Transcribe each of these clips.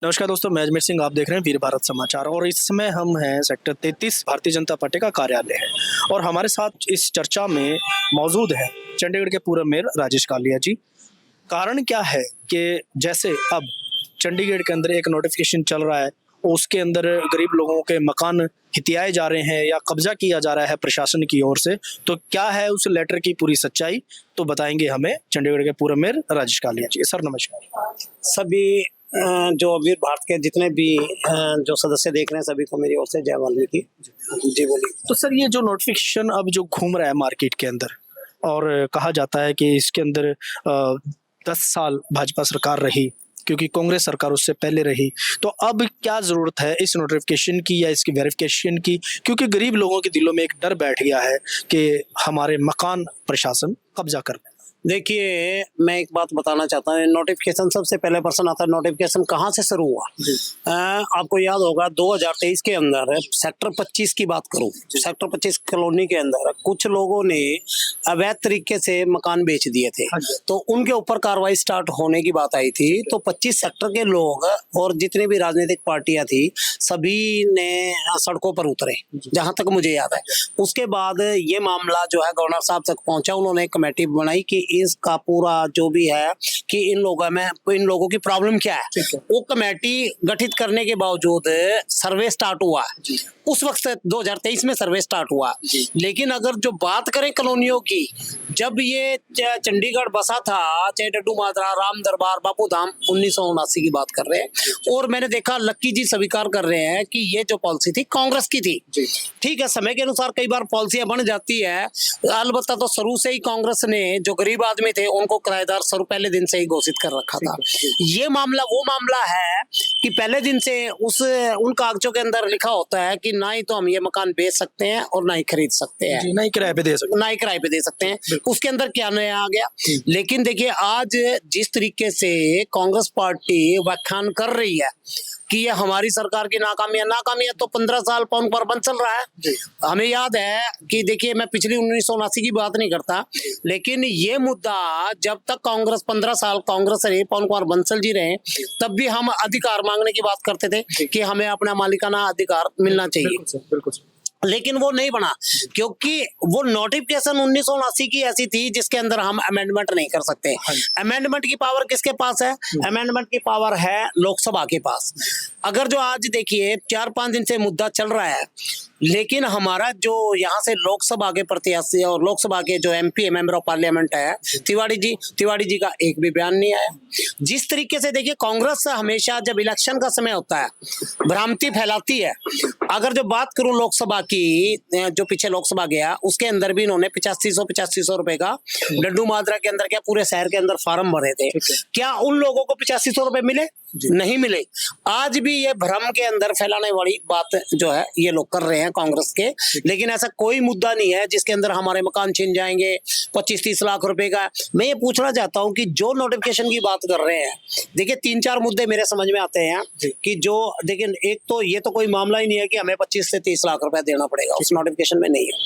नमस्कार दोस्तों, मैं अजमेर सिंह। आप देख रहे हैं वीर भारत समाचार और इस समय हम हैं सेक्टर 33 भारतीय जनता पार्टी का कार्यालय है और हमारे साथ इस चर्चा में मौजूद है चंडीगढ़ के पूर्व मेयर राजेश कालिया जी। कारण क्या है कि जैसे अब चंडीगढ़ के अंदर एक नोटिफिकेशन चल रहा है, उसके अंदर गरीब लोगों के मकान हितियाए जा रहे हैं या कब्जा किया जा रहा है प्रशासन की ओर से, तो क्या है उस लेटर की पूरी सच्चाई, तो बताएंगे हमें चंडीगढ़ के पूर्व मेयर राजेश कालिया जी। सर नमस्कार। सभी जो वीर भारत के जितने भी जो सदस्य देख रहे हैं सभी को मेरी ओर से जय वाल्मीकि जी। बोलिए। तो सर, ये जो नोटिफिकेशन अब जो घूम रहा है मार्केट के अंदर और कहा जाता है कि इसके अंदर 10 साल भाजपा सरकार रही क्योंकि कांग्रेस सरकार उससे पहले रही, तो अब क्या जरूरत है इस नोटिफिकेशन की या इसकी वेरिफिकेशन की, क्योंकि गरीब लोगों के दिलों में एक डर बैठ गया है कि हमारे मकान प्रशासन कब्जा कर। देखिए, मैं एक बात बताना चाहता हूँ। नोटिफिकेशन सबसे पहले प्रश्न आता है, नोटिफिकेशन कहाँ से शुरू हुआ। आपको याद होगा 2023 के अंदर सेक्टर 25 की बात करूँ, सेक्टर 25 कॉलोनी के अंदर कुछ लोगों ने अवैध तरीके से मकान बेच दिए थे, तो उनके ऊपर कार्रवाई स्टार्ट होने की बात आई थी। तो 25 सेक्टर के लोग और जितनी भी राजनीतिक पार्टियां थी सभी ने सड़कों पर उतरे, जहां तक मुझे याद है। उसके बाद ये मामला जो है गवर्नर साहब तक पहुंचा, उन्होंने एक कमेटी बनाई कि इसका पूरा जो भी है कि इन लोगों की प्रॉब्लम क्या है। वो कमेटी गठित करने के बावजूद सर्वे स्टार्ट हुआ। उस वक्त 2023 में सर्वे स्टार्ट हुआ। लेकिन अगर जो बात करें कॉलोनियों की, जब ये चंडीगढ़ बसा था, चाहे डड्डू माजरा, राम दरबार, बापू धाम, 1979 की बात कर रहे हैं। और मैंने देखा लक्की जी स्वीकार कर रहे हैं कि ये जो पॉलिसी थी कांग्रेस की थी। ठीक है, समय के अनुसार कई बार पॉलिसियां बन जाती है। अलबत्ता तो शुरू से ही कांग्रेस ने जो गरीब आदमी थे उनको किराएदार शुरू पहले दिन से ही घोषित कर रखा था। ये मामला वो मामला है कि पहले दिन से उन कागजों के अंदर लिखा होता है कि ना ही तो हम ये मकान बेच सकते हैं और ना ही खरीद सकते हैं, ना ही किराए पे दे सकते, ना ही किराए पे दे सकते हैं। उसके अंदर क्या नया आ गया। लेकिन देखिए, आज जिस तरीके से कांग्रेस पार्टी व्याख्यान कर रही है कि ये हमारी सरकार की नाकामियां तो 15 साल पौन पर बंद चल रहा है। हमें याद है कि देखिए, मैं पिछली 1979 की बात नहीं करता, लेकिन ये मुद्दा जब तक कांग्रेस 15 साल कांग्रेस रही, पवन कुमार बंसल जी रहे, तब भी हम अधिकार मांगने की बात करते थे कि हमें अपना मालिकाना अधिकार मिलना चाहिए। बिल्कुल। लेकिन वो नहीं बना क्योंकि वो नोटिफिकेशन 1979 की ऐसी थी जिसके अंदर हम अमेंडमेंट नहीं कर सकते। अमेंडमेंट की पावर किसके पास है? अमेंडमेंट की पावर है लोकसभा के पास। अगर जो आज देखिए 4-5 दिन से मुद्दा चल रहा है, लेकिन हमारा जो यहाँ से लोकसभा के प्रत्याशी और लोकसभा के जो एमपी मेंबर ऑफ पार्लियामेंट है तिवारी जी का एक भी बयान नहीं आया। जिस तरीके से देखिए, कांग्रेस हमेशा जब इलेक्शन का समय होता है भ्रांति फैलाती है। अगर जो बात करूं लोकसभा की, जो पीछे लोकसभा गया उसके अंदर भी इन्होंने 8500 रुपए का डड्डू माजरा के अंदर क्या पूरे शहर के अंदर फार्म भरे थे। क्या उन लोगों को 8500 रुपए मिले? नहीं मिले। आज भी ये भ्रम के अंदर फैलाने वाली बात जो है ये लोग कर रहे हैं कांग्रेस के। लेकिन ऐसा कोई मुद्दा नहीं है जिसके अंदर हमारे मकान छीन जाएंगे 25-30 लाख रुपए का। मैं ये पूछना चाहता हूं कि जो नोटिफिकेशन की बात कर रहे हैं, देखिए 3-4 मुद्दे मेरे समझ में आते हैं कि जो देखिए, एक तो ये तो कोई मामला ही नहीं है कि हमें 25 से 30 लाख रुपए देना पड़ेगा, उस नोटिफिकेशन में नहीं है।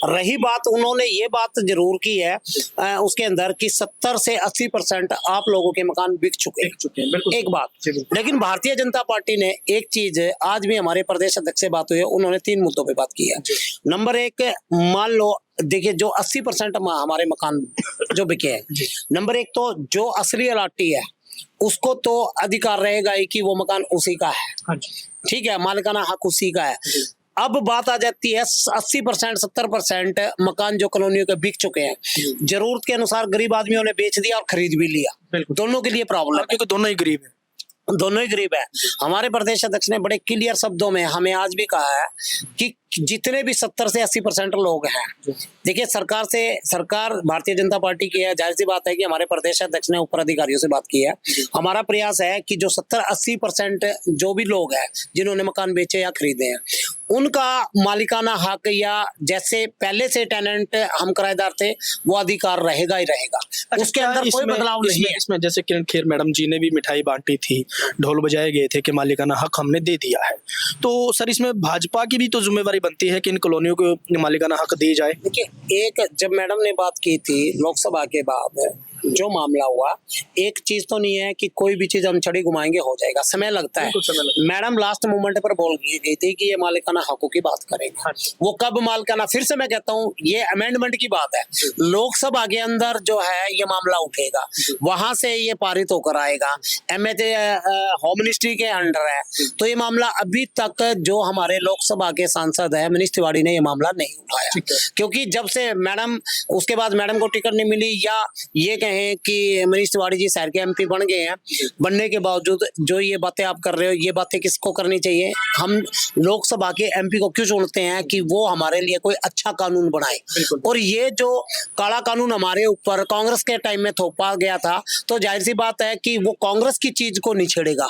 रही बात, उन्होंने ये बात जरूर की है उसके अंदर कि 70 से 80% आप लोगों के मकान बिक चुके हैं। एक बात। लेकिन भारतीय जनता पार्टी ने एक चीज आज भी हमारे प्रदेश अध्यक्ष से बात हुई है, उन्होंने 3 मुद्दों पे बात की है। नंबर 1, मान लो देखिए जो 80% हमारे मकान जो बिके हैं, नंबर 1 तो जो असली अलाटी है उसको तो अधिकार रहेगा ही कि वो मकान उसी का है। ठीक है, मालिकाना हक उसी का है। अब बात आ जाती है 80% 70% मकान जो कॉलोनियों के बिक चुके हैं, जरूरत के अनुसार गरीब आदमियों ने बेच दिया और खरीद भी लिया। दोनों के लिए प्रॉब्लम है क्योंकि दोनों ही गरीब है। हमारे प्रदेश अध्यक्ष ने बड़े क्लियर शब्दों में हमें आज भी कहा है कि जितने भी 70 से 80% लोग हैं, देखिए सरकार भारतीय जनता पार्टी की है, जाहिर सी बात है कि हमारे प्रदेश अध्यक्ष ने ऊपर अधिकारियों से बात की है। हमारा प्रयास है कि जो 70-80% जो भी लोग हैं जिन्होंने मकान बेचे या खरीदे हैं, उनका मालिकाना हक या जैसे पहले से टेनेंट हम किराएदार थे वो अधिकार रहेगा ही रहेगा। उसके अंदर कोई बदलाव नहीं है। इसमें जैसे किरण खेर मैडम जी ने भी मिठाई बांटी थी, ढोल बजाए गए थे कि मालिकाना हक हमने दे दिया है, तो सर इसमें भाजपा की भी तो जिम्मेवारी बनती है कि इन कॉलोनियों को मालिकाना हक दी जाए। देखिए, एक जब मैडम ने बात की थी लोकसभा के बाद, जो मामला हुआ, एक चीज तो नहीं है कि कोई भी चीज हम छड़ी घुमाएंगे हो जाएगा, समय लगता है। बिल्कुल समय लगता मैडम लास्ट मोमेंट पर बोल गई थी कि ये मालिकाना हकों की बात करेंगे। वो कब मालिकाना, फिर से मैं कहता हूँ ये अमेंडमेंट की बात है। लोकसभा के अंदर जो है ये मामला उठेगा, वहां से ये पारित होकर आएगा, एमएचए होम मिनिस्ट्री के अंडर है। तो ये मामला अभी तक जो हमारे लोकसभा के सांसद है मनीष तिवारी ने ये मामला नहीं उठाया, क्योंकि जब से मैडम, उसके बाद मैडम को टिकट नहीं मिली, या ये कहें कि मनीष तिवारी जी शहर के एमपी बन गए हैं, बनने के बावजूद जो ये बातें आप कर रहे हो, ये बातें किसको करनी चाहिए? हम लोकसभा के एमपी को क्यों चुनते हैं कि वो हमारे लिए कोई अच्छा कानून बनाए? और ये जो काला कानून हमारे ऊपर कांग्रेस के टाइम में थोपा गया था, तो जाहिर सी बात है कि वो कांग्रेस की चीज को नहीं छेड़ेगा।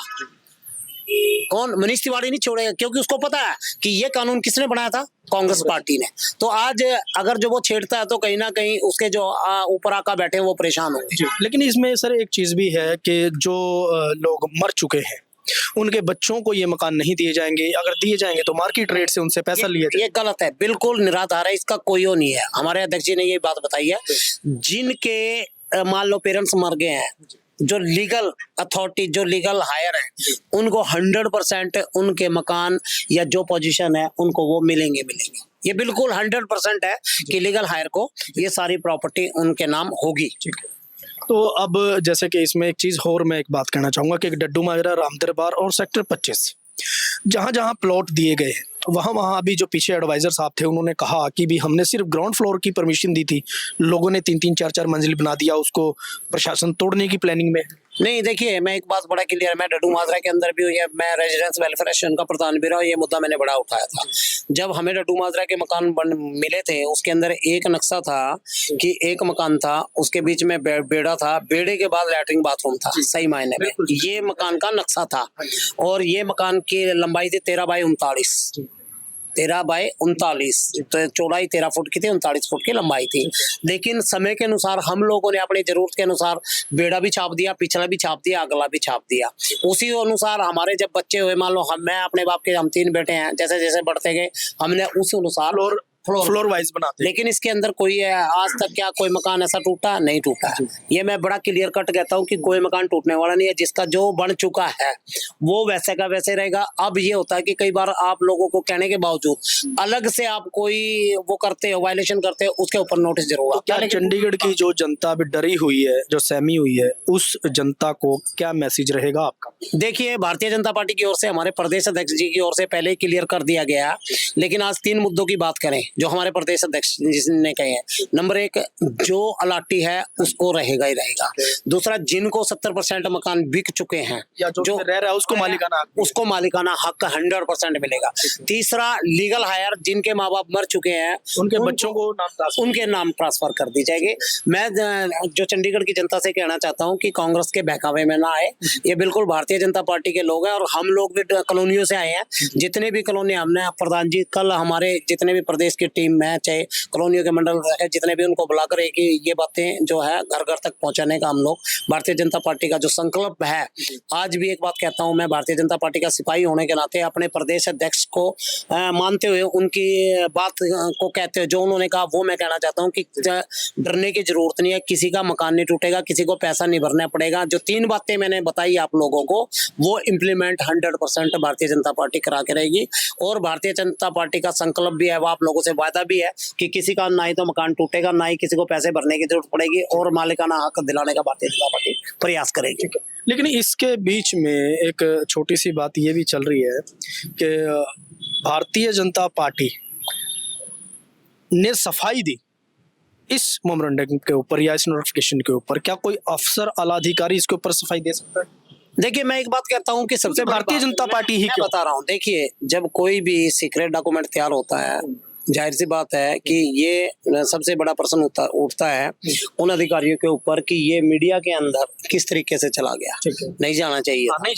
कौन? मनीष तिवारी नहीं छोड़ेगा, क्योंकि उसको पता है कि ये कानून किसने बनाया था? कांग्रेस पार्टी ने। तो आज अगर जो वो छेड़ता है तो कहीं ना कहीं उसके जो ऊपर आका बैठे हैं वो परेशान होंगे। लेकिन इसमें सर एक चीज भी है कि जो लोग मर चुके हैं उनके बच्चों को ये मकान नहीं दिए जाएंगे, अगर दिए जाएंगे तो मार्केट रेट से उनसे पैसा लिया जाए। ये गलत है, बिल्कुल निराधार है, इसका कोई वो नहीं है। हमारे अध्यक्ष जी ने ये बात बताई है, जिनके मान लो पेरेंट्स मर गए हैं, जो लीगल अथॉरिटी, जो लीगल हायर है, उनको 100% उनके मकान या जो पोजीशन है उनको वो मिलेंगे। ये बिल्कुल 100% है कि लीगल हायर को ये सारी प्रॉपर्टी उनके नाम होगी। तो अब जैसे कि इसमें एक चीज और मैं एक बात कहना चाहूंगा कि डड्डू माजरा, रामदरबार और सेक्टर 25 जहां जहां प्लॉट दिए गए हैं, वहां अभी जो पीछे एडवाइजर साहब थे उन्होंने कहा कि भी हमने सिर्फ ग्राउंड फ्लोर की परमिशन दी थी, लोगों ने 3-3 4-4 मंजिल बना दिया, उसको प्रशासन तोड़ने की प्लानिंग में। नहीं, देखिए मैं एक बात बड़ा क्लियर, मैं डड्डू माजरा के अंदर भी हुई है, मैं रेजिडेंस वेलफेयर एसोसिएशन का प्रधान भी रहा, ये मुद्दा मैंने बड़ा उठाया था। जब हमें डड्डू माजरा के मकान मिले थे, उसके अंदर एक नक्शा था कि एक मकान था, उसके बीच में बेड़ा था, बेड़े के बाद लैट्रिन बाथरूम था, सही मायने में ये मकान का नक्शा था। और ये मकान की लंबाई थी 13 बाई 39, 13 बाई 39, तो चौड़ाई 13 फुट की थी, 39 फुट की लंबाई थी। लेकिन समय के अनुसार हम लोगों ने अपनी जरूरत के अनुसार बेड़ा भी छाप दिया, पिछला भी छाप दिया, अगला भी छाप दिया। उसी अनुसार हमारे जब बच्चे हुए, मान लो मैं अपने बाप के, हम 3 बेटे हैं, जैसे जैसे बढ़ते गए हमने उस अनुसार फ्लोर वाइज बनाते। लेकिन इसके अंदर कोई आज तक क्या कोई मकान ऐसा टूटा? नहीं टूटा। ये मैं बड़ा क्लियर कट कहता हूँ कि कोई मकान टूटने वाला नहीं है, जिसका जो बन चुका है वो वैसे का वैसे रहेगा। अब ये होता है कि कई बार आप लोगों को कहने के बावजूद अलग से आप कोई वो करते हो, वायलेशन करते हो, उसके ऊपर नोटिस जरूर आता है। चंडीगढ़ की जो जनता अभी डरी हुई है, जो सहमी हुई है, उस जनता को क्या मैसेज रहेगा आपका? देखिए, भारतीय जनता पार्टी की ओर से, हमारे प्रदेश अध्यक्ष जी की ओर से पहले ही क्लियर कर दिया गया, लेकिन आज 3 मुद्दों की बात करें जो हमारे प्रदेश अध्यक्ष ने कहे हैं। नंबर 1, जो अलाटी है उसको रहेगा ही रहेगा। दूसरा, जिनको 70% मकान बिक चुके हैं या जो रह रहा है उसको मालिकाना हक 100% मिलेगा। तीसरा, लीगल हायर, जिनके माँ बाप मर चुके हैं उनके बच्चों को उनके नाम ट्रांसफर कर दी जाएगी। मैं जो चंडीगढ़ की जनता से कहना चाहता हूँ कि कांग्रेस के बहकावे में ना आए, ये बिल्कुल भारतीय जनता पार्टी के लोग हैं, और हम लोग भी कॉलोनियों से आए हैं। जितने भी कॉलोनी, हमने प्रधान जी कल हमारे जितने भी प्रदेश की टीम में, चाहे कॉलोनियों के मंडल है, जितने भी, उनको बुलाकर कि ये बातें जो है घर घर तक पहुंचाने का हम लोग भारतीय जनता पार्टी का जो संकल्प है। आज भी एक बात कहता हूं, मैं भारतीय जनता पार्टी का सिपाही होने के नाते अपने प्रदेश अध्यक्ष को मानते हुए, उनकी बात को कहते हुए जो उन्होंने कहा वो मैं कहना चाहता हूं कि डरने की जरूरत नहीं है। किसी का मकान नहीं टूटेगा, किसी को पैसा नहीं भरना पड़ेगा। जो 3 बातें मैंने बताई आप लोगों को, वो इम्प्लीमेंट 100% भारतीय जनता पार्टी करा के रहेगी। और भारतीय जनता पार्टी का संकल्प भी है, वो आप लोगों से वादा भी है कि किसी का ना ही तो मकान टूटेगा, ना ही किसी को पैसे भरने की जरूरत पड़ेगी, और मालिकाना हक दिलाने का भारतीय जनता पार्टी प्रयास करेगी। लेकिन इसके बीच में एक छोटी सी बात ये भी चल रही है कि भारतीय जनता पार्टी ने सफाई दी इस मेमोरेंडम के ऊपर या इस नोटिफिकेशन के ऊपर, क्या कोई अफसर आला अधिकारी इसके ऊपर सफाई दे सकता है? देखिए, मैं एक बात कहता हूं कि सबसे भारतीय जनता पार्टी ही क्यों बता रहा हूं। देखिए, जब कोई भी सीक्रेट डॉक्यूमेंट तैयार होता है, जाहिर सी बात है कि ये सबसे बड़ा प्रश्न उठता है उन अधिकारियों के ऊपर कि ये मीडिया के अंदर किस तरीके से चला गया। नहीं जाना चाहिए था, नहीं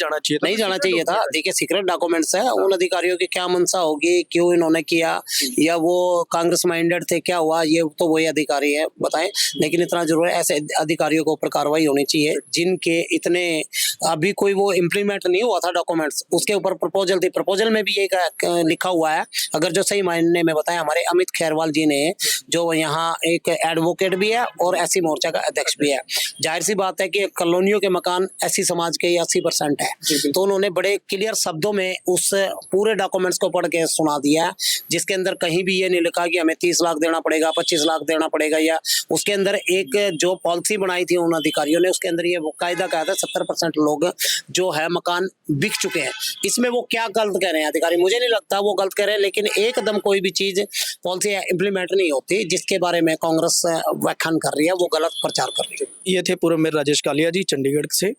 जाना चाहिए था। देखिए, सीक्रेट डॉक्यूमेंट्स है, उन अधिकारियों की क्या मंशा होगी, क्यों इन्होंने किया, या वो कांग्रेस माइंडेड थे, क्या हुआ, ये तो वही अधिकारी है बताएं। लेकिन इतना जरूर है, ऐसे अधिकारियों के ऊपर कार्रवाई होनी चाहिए जिनके इतने अभी कोई वो इम्प्लीमेंट नहीं हुआ था डॉक्यूमेंट्स, उसके ऊपर प्रपोजल थी। प्रपोजल में भी ये लिखा हुआ है, अगर जो सही मायने में बताएं, हमारे अमित खैरवाल जी ने, जो यहाँ एक एडवोकेट भी है और एससी मोर्चा का अध्यक्ष भी है। जाहिर सी बात है कि कॉलोनियों के मकान एससी समाज के 80% है, तो उन्होंने बड़े क्लियर शब्दों में उस पूरे डॉक्यूमेंट्स को पढ़ के सुना दिया, जिसके अंदर कहीं भी ये नहीं लिखा कि हमें 30 लाख देना पड़ेगा, 25 लाख देना पड़ेगा, या उसके अंदर एक जो पॉलिसी बनाई थी उन अधिकारियों ने, उसके अंदर ये वो कायदा कहा था 70% लोग जो है मकान बिक चुके हैं। इसमें वो क्या गलत कह रहे हैं अधिकारी, मुझे नहीं लगता वो गलत कह रहे हैं, लेकिन एकदम कोई भी चीज पॉलिसी इंप्लीमेंट नहीं होती जिसके बारे में कांग्रेस व्याख्यान कर रही है, वो गलत प्रचार कर रही है। ये थे पूर्व मेयर राजेश कालिया जी चंडीगढ़ से।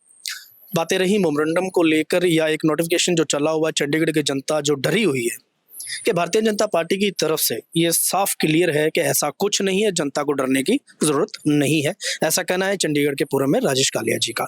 बातें रही मेमोरेंडम को लेकर, या एक नोटिफिकेशन जो चला हुआ है, चंडीगढ़ की जनता जो डरी हुई है कि भारतीय जनता पार्टी की तरफ से ये साफ क्लियर है कि ऐसा कुछ नहीं है, जनता को डरने की जरूरत नहीं है, ऐसा कहना है चंडीगढ़ के पूर्व मेयर राजेश कालिया जी का।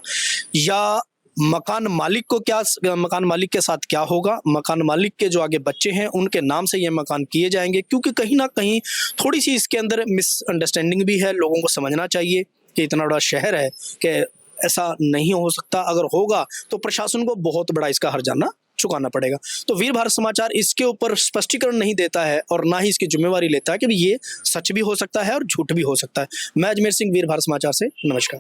या मकान मालिक को क्या, मकान मालिक के साथ क्या होगा, मकान मालिक के जो आगे बच्चे हैं उनके नाम से ये मकान किए जाएंगे, क्योंकि कहीं ना कहीं थोड़ी सी इसके अंदर मिसअंडरस्टैंडिंग भी है। लोगों को समझना चाहिए कि इतना बड़ा शहर है कि ऐसा नहीं हो सकता, अगर होगा तो प्रशासन को बहुत बड़ा इसका हर्जाना चुकाना पड़ेगा। तो वीर भारत समाचार इसके ऊपर स्पष्टीकरण नहीं देता है और ना ही इसकी जिम्मेवारी लेता है कि ये सच भी हो सकता है और झूठ भी हो सकता है। मैं अजमेर सिंह, वीर भारत समाचार से, नमस्कार।